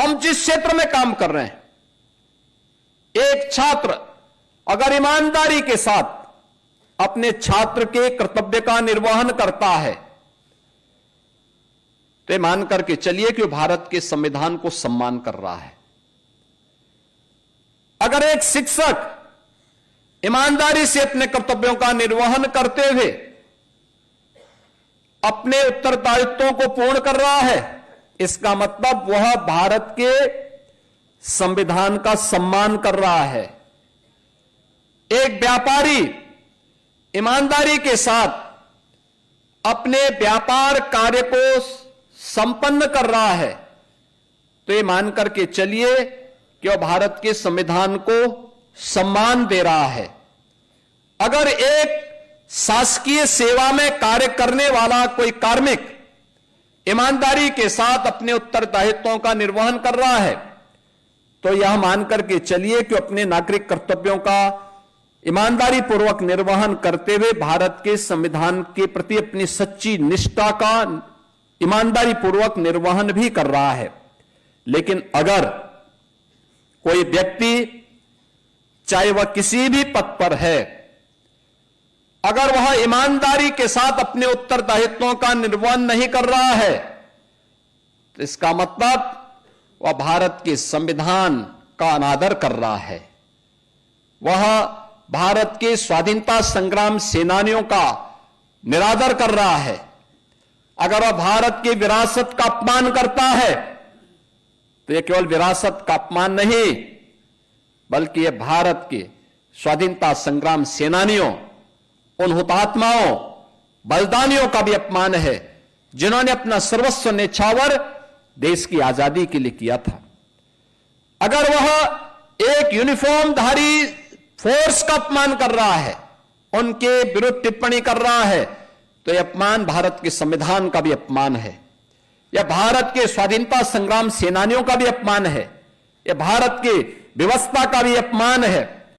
हम जिस क्षेत्र में काम कर रहे हैं, एक छात्र अगर ईमानदारी के साथ अपने छात्र के कर्तव्य का निर्वहन करता है तो मान करके चलिए कि वो भारत के संविधान को सम्मान कर रहा है। अगर एक शिक्षक ईमानदारी से अपने कर्तव्यों का निर्वहन करते हुए अपने उत्तरदायित्वों को पूर्ण कर रहा है, इसका मतलब वह भारत के संविधान का सम्मान कर रहा है। एक व्यापारी ईमानदारी के साथ अपने व्यापार कार्य को संपन्न कर रहा है तो ये मान करके चलिए कि वह भारत के संविधान को सम्मान दे रहा है। अगर एक शासकीय सेवा में कार्य करने वाला कोई कार्मिक ईमानदारी के साथ अपने उत्तरदायित्वों का निर्वहन कर रहा है तो यह मान करके चलिए कि अपने नागरिक कर्तव्यों का ईमानदारी पूर्वक निर्वहन करते हुए भारत के संविधान के प्रति अपनी सच्ची निष्ठा का ईमानदारी पूर्वक निर्वहन भी कर रहा है। लेकिन अगर कोई व्यक्ति, चाहे वह किसी भी पद पर है, अगर वह ईमानदारी के साथ अपने उत्तरदायित्वों का निर्वहन नहीं कर रहा है तो इसका मतलब वह भारत के संविधान का अनादर कर रहा है, वह भारत के स्वाधीनता संग्राम सेनानियों का निरादर कर रहा है। अगर वह भारत की विरासत का अपमान करता है तो यह केवल विरासत का अपमान नहीं बल्कि यह भारत के स्वाधीनता संग्राम सेनानियों, उन हुतात्माओं, बलिदानियों का भी अपमान है जिन्होंने अपना सर्वस्व न्यौछावर देश की आजादी के लिए किया था। अगर वह एक यूनिफॉर्मधारी फोर्स का अपमान कर रहा है, उनके विरुद्ध टिप्पणी कर रहा है तो यह अपमान भारत के संविधान का भी अपमान है, यह भारत के स्वाधीनता संग्राम सेनानियों का भी अपमान है, यह भारत की व्यवस्था का भी अपमान है।